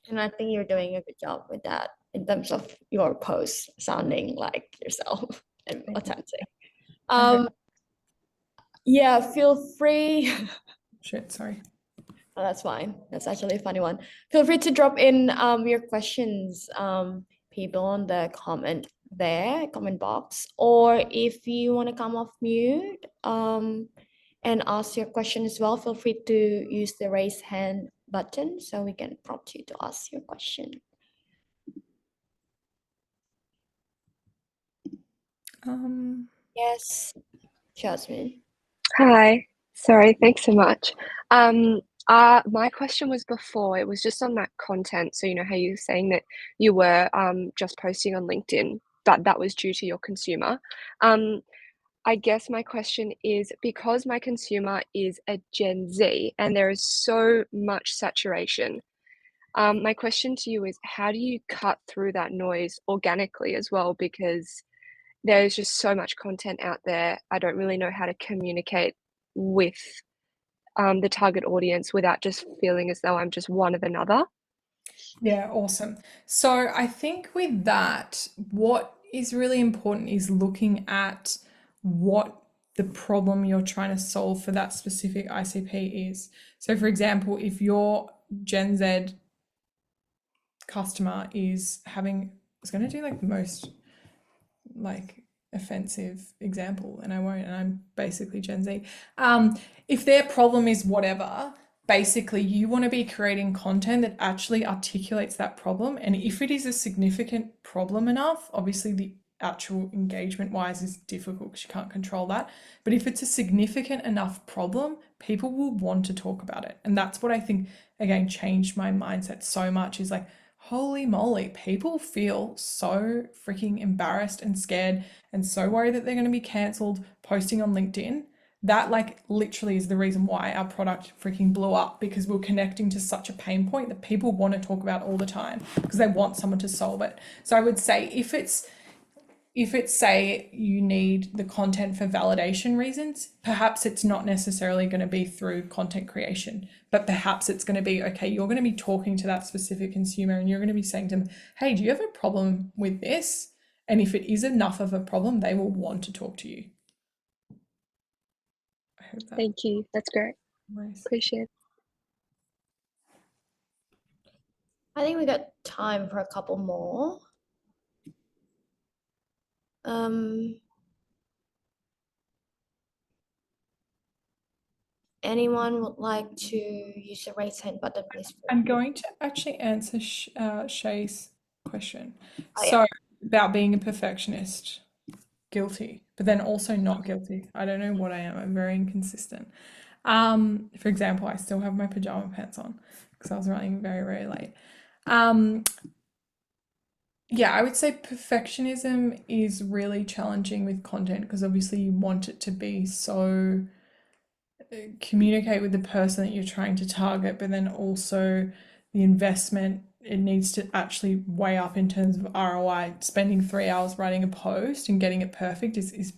Speaker 1: And I think you're doing a good job with that in terms of your posts sounding like yourself and authentic. Yeah, feel free.
Speaker 2: Shit, sorry.
Speaker 1: Oh, that's fine. That's actually a funny one. Feel free to drop in your questions, people, on the comment box, or if you want to come off mute and ask your question as well, feel free to use the raise hand button so we can prompt you to ask your question. Yes, Jasmine.
Speaker 3: Hi. Sorry, thanks so much. My question was before, it was just on that content. So, how you were saying that you were just posting on LinkedIn, but that was due to your consumer. I guess my question is because my consumer is a Gen Z and there is so much saturation, my question to you is how do you cut through that noise organically as well? Because there's just so much content out there. I don't really know how to communicate with the target audience without just feeling as though I'm just one of another.
Speaker 2: Yeah, awesome. So I think with that, what is really important is looking at what the problem you're trying to solve for that specific ICP is. So for example, if your Gen Z customer is having, I was going to do like the most like offensive example and I won't, and I'm basically Gen Z. If their problem is whatever, basically you want to be creating content that actually articulates that problem. And if it is a significant problem enough, obviously the actual engagement wise is difficult because you can't control that. But if it's a significant enough problem, people will want to talk about it. And that's what I think, again, changed my mindset so much is like, holy moly, people feel so freaking embarrassed and scared and so worried that they're going to be cancelled posting on LinkedIn. That like literally is the reason why our product freaking blew up because we're connecting to such a pain point that people want to talk about all the time because they want someone to solve it. So I would say if if it's, say, you need the content for validation reasons, perhaps it's not necessarily going to be through content creation, but perhaps it's going to be, okay, you're going to be talking to that specific consumer and you're going to be saying to them, hey, do you have a problem with this? And if it is enough of a problem, they will want to talk to you. I hope that
Speaker 3: Thank you. That's great.
Speaker 2: works.
Speaker 3: Appreciate it.
Speaker 1: I think we got time for a couple more. Anyone would like to use the raise hand button, please?
Speaker 2: I'm going to actually answer Shay's question.
Speaker 1: Oh, yeah.
Speaker 2: So about being a perfectionist, guilty, but then also not guilty. I don't know what I am. I'm very inconsistent. For example, I still have my pajama pants on because I was running very, very late. Yeah, I would say perfectionism is really challenging with content because obviously you want it to be so communicate with the person that you're trying to target, but then also the investment, it needs to actually weigh up in terms of ROI. Spending 3 hours writing a post and getting it perfect is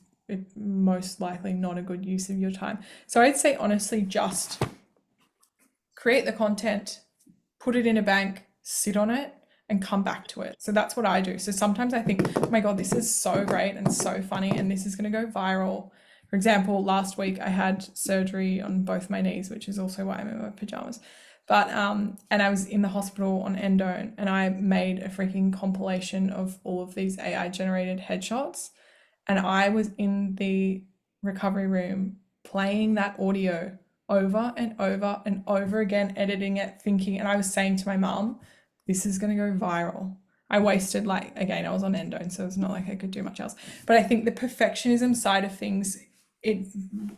Speaker 2: most likely not a good use of your time. So I'd say honestly, just create the content, put it in a bank, sit on it, and come back to it. So that's what I do. So sometimes I think, oh my God, this is so great and so funny, and this is going to go viral. For example, last week I had surgery on both my knees, which is also why I'm in my pajamas. But and I was in the hospital on endo, and I made a freaking compilation of all of these AI generated headshots, and I was in the recovery room playing that audio over and over and over again, editing it, thinking, and I was saying to my mum, this is going to go viral. I wasted, like, again, I was on endo, so it's not like I could do much else. But I think the perfectionism side of things, it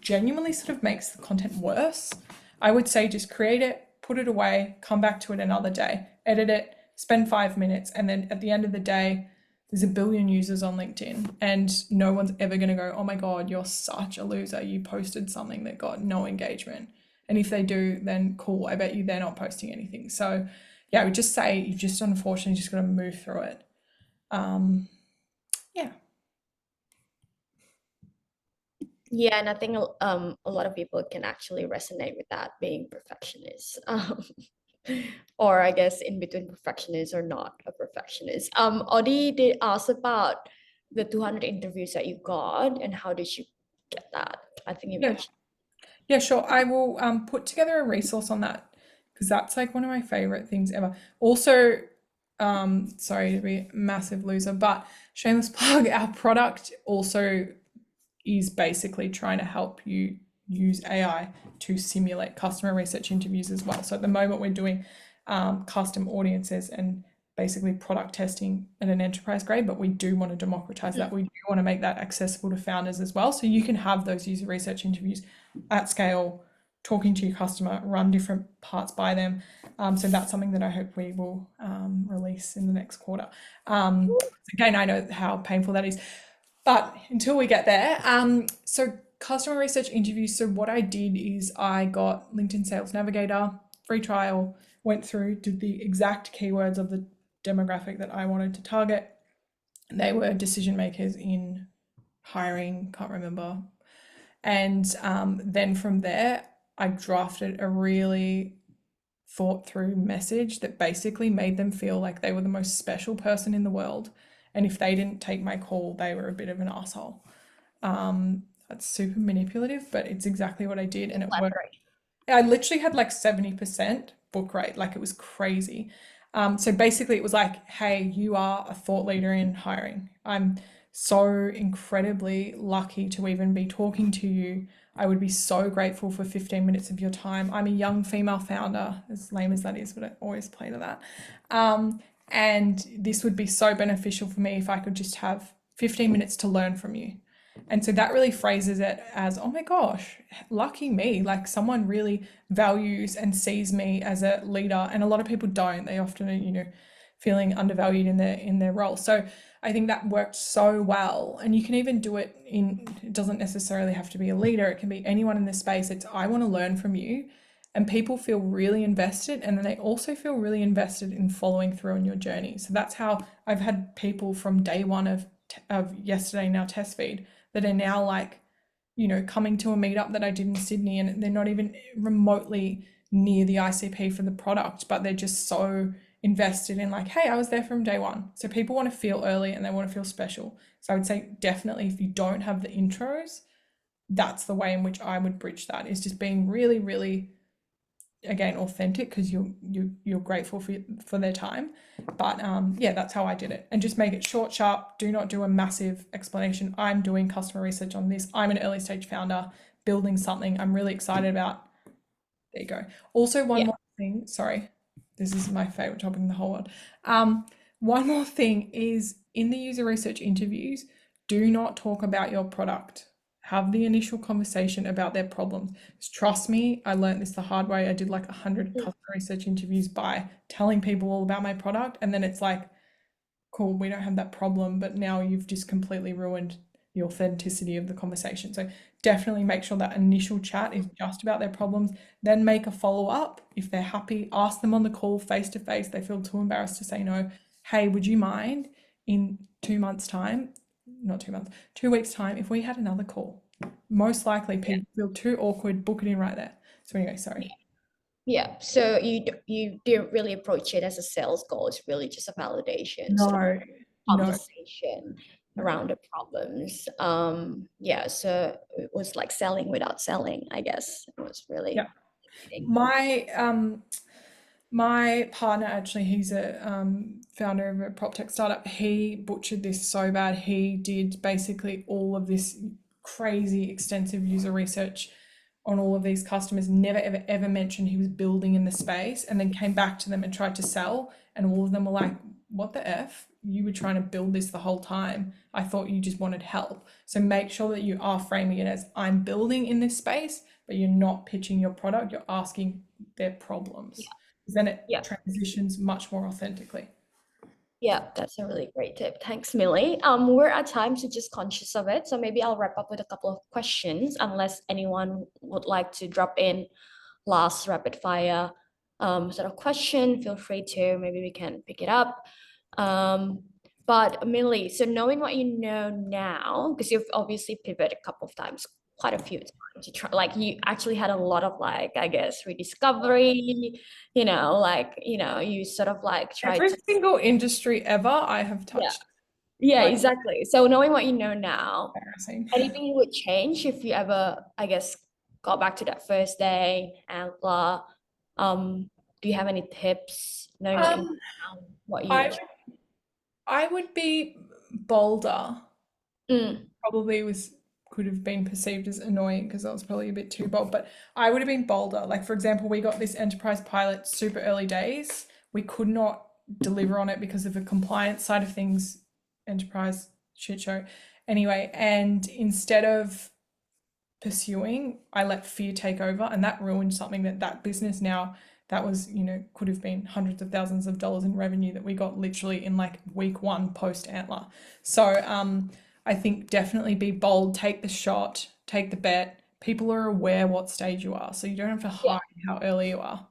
Speaker 2: genuinely sort of makes the content worse. I would say just create it, put it away, come back to it another day, edit it, spend 5 minutes, and then at the end of the day, there's a billion users on LinkedIn, and no one's ever going to go, oh my God, you're such a loser. You posted something that got no engagement. And if they do, then cool. I bet you they're not posting anything. So yeah, I would just say you've just unfortunately just got to move through it. Yeah.
Speaker 1: Yeah, and I think a lot of people can actually resonate with that, being perfectionist. Or I guess in between perfectionist or not a perfectionist. Audie did ask about the 200 interviews that you got and how did you get that? I think you
Speaker 2: Yeah.
Speaker 1: mentioned.
Speaker 2: Yeah, sure. I will put together a resource on that because that's like one of my favorite things ever. Also, sorry to be a massive loser, but shameless plug, our product also is basically trying to help you use AI to simulate customer research interviews as well. So at the moment we're doing custom audiences and basically product testing at an enterprise grade, but we do want to democratize that. We do want to make that accessible to founders as well. So you can have those user research interviews at scale, talking to your customer, run different parts by them. So that's something that I hope we will release in the next quarter. Again, I know how painful that is, but until we get there, so customer research interviews. So what I did is I got LinkedIn Sales Navigator, free trial, went through, did the exact keywords of the demographic that I wanted to target. They were decision makers in hiring, can't remember. And then from there, I drafted a really thought through message that basically made them feel like they were the most special person in the world. And if they didn't take my call, they were a bit of an asshole. That's super manipulative, but it's exactly what I did, and it worked. I literally had like 70% book rate, like it was crazy. So basically it was like, hey, you are a thought leader in hiring. I'm so incredibly lucky to even be talking to you. I would be so grateful for 15 minutes of your time. I'm a young female founder, as lame as that is, but I always play to that. And this would be so beneficial for me if I could just have 15 minutes to learn from you. And so that really phrases it as, oh my gosh, lucky me, like someone really values and sees me as a leader. And a lot of people don't. They often are, feeling undervalued in their role. So I think that worked so well. And you can even do it it doesn't necessarily have to be a leader. It can be anyone in this space. It's, I want to learn from you. And people feel really invested, and then they also feel really invested in following through on your journey. So that's how I've had people from day one of of yesterday, now Test Feed, that are now like, you know, coming to a meetup that I did in Sydney, and they're not even remotely near the ICP for the product, but they're just so invested in like, hey, I was there from day one. So people want to feel early and they want to feel special. So I would say definitely, if you don't have the intros, that's the way in which I would bridge that, is just being really, really, again, authentic, because you're grateful for their time. But yeah, that's how I did it. And just make it short, sharp. Do not do a massive explanation. I'm doing customer research on this. I'm an early stage founder building something I'm really excited about. There you go. Also, one more thing. Sorry, this is my favorite topic in the whole world. One more thing is, in the user research interviews, do not talk about your product. Have the initial conversation about their problems. Trust me, I learned this the hard way. I did like 100 customer research interviews by telling people all about my product, and then it's like, cool, we don't have that problem, but now you've just completely ruined the authenticity of the conversation. So definitely make sure that initial chat is just about their problems, then make a follow-up. If they're happy, ask them on the call face to face. They feel too embarrassed to say no. Hey, would you mind in 2 months' time, not 2 months, 2 weeks' time, if we had another call? Most likely people feel too awkward, book it in right there. So anyway, sorry.
Speaker 1: Yeah, so you didn't really approach it as a sales goal. It's really just a validation, sort of
Speaker 2: No,
Speaker 1: conversation around the problems. Yeah, so it was like selling without selling, I guess. It was really
Speaker 2: Yeah.
Speaker 1: exciting.
Speaker 2: My partner, actually, he's a founder of a prop tech startup. He butchered this so bad. He did basically all of this crazy extensive user research on all of these customers, never ever ever mentioned he was building in the space, and then came back to them and tried to sell, and all of them were like, what the F? You were trying to build this the whole time. I thought you just wanted help. So make sure that you are framing it as, I'm building in this space, but you're not pitching your product, you're asking their problems. Because then it transitions much more authentically.
Speaker 1: Yeah, that's a really great tip. Thanks, Millie. We're at time, so just conscious of it. So maybe I'll wrap up with a couple of questions, unless anyone would like to drop in last rapid fire sort of question. Feel free to. Maybe we can pick it up. But Millie, so knowing what you know now, because you've obviously pivoted a couple of times, quite a few times, you try, like you actually had a lot of like, I guess, rediscovery, you sort of like tried
Speaker 2: Every
Speaker 1: to.
Speaker 2: single industry ever I have touched.
Speaker 1: Yeah,
Speaker 2: Like,
Speaker 1: exactly. So knowing what you know now,
Speaker 2: embarrassing.
Speaker 1: anything you would change if you ever, I guess, got back to that first day, Antler? Do you have any tips knowing what you know now, what you would
Speaker 2: I would be bolder.
Speaker 1: Mm.
Speaker 2: Probably could have been perceived as annoying because that was probably a bit too bold, but I would have been bolder. Like, for example, we got this enterprise pilot super early days. We could not deliver on it because of the compliance side of things, enterprise shit show. Anyway, and instead of pursuing, I let fear take over, and that ruined something that business now, that was, could have been hundreds of thousands of dollars in revenue that we got literally in like week 1 post Antler. So I think definitely be bold, take the shot, take the bet. People are aware what stage you are, so you don't have to hide how early you are.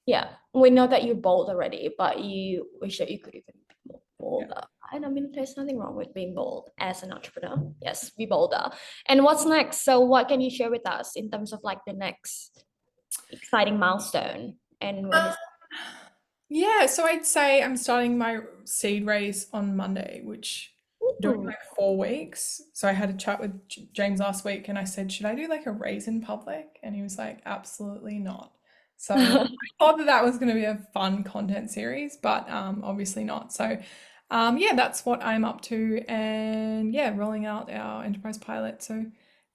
Speaker 1: Yeah, we know that you're bold already, but you wish that you could even be more bolder. And I mean, there's nothing wrong with being bold as an entrepreneur. Yes, be bolder. And what's next? So what can you share with us in terms of like the next exciting milestone? And when is
Speaker 2: Yeah, so I'd say I'm starting my seed raise on Monday, which doing like 4 weeks. So I had a chat with James last week, and I said, should I do like a raise in public? And he was like, absolutely not. So I thought that was going to be a fun content series, but obviously not. So yeah, that's what I'm up to, and yeah, rolling out our enterprise pilot. So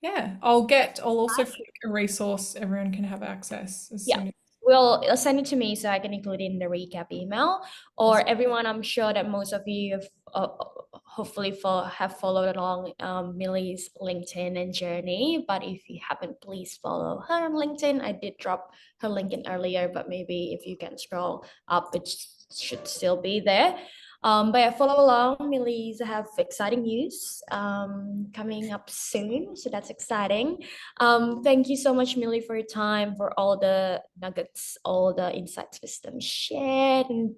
Speaker 2: yeah, I'll also flick a resource everyone can have access as soon as.
Speaker 1: Well, send it to me so I can include it in the recap email. Or everyone, I'm sure that most of you have hopefully have followed along Millie's LinkedIn and journey. But if you haven't, please follow her on LinkedIn. I did drop her LinkedIn earlier, but maybe if you can scroll up, it should still be there. But yeah, follow along. Millie's have exciting news coming up soon, so that's exciting. Thank you so much, Millie, for your time, for all the nuggets, all the insights, wisdom shared, and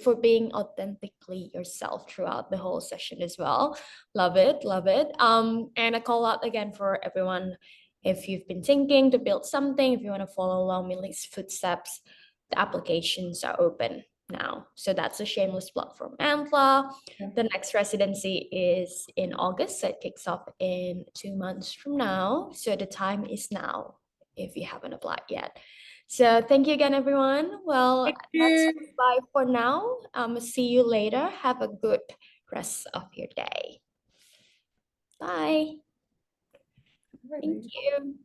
Speaker 1: for being authentically yourself throughout the whole session as well. Love it, love it. And I call out again for everyone. If you've been thinking to build something, if you want to follow along Millie's footsteps, the applications are open now. So that's a shameless plug from Antler.
Speaker 2: Yeah.
Speaker 1: The next residency is in August. So it kicks off in 2 months from now. So the time is now if you haven't applied yet. So thank you again, everyone. Well,
Speaker 2: Thank
Speaker 1: that's
Speaker 2: you.
Speaker 1: bye for now. See you later. Have a good rest of your day. Bye. Thank you.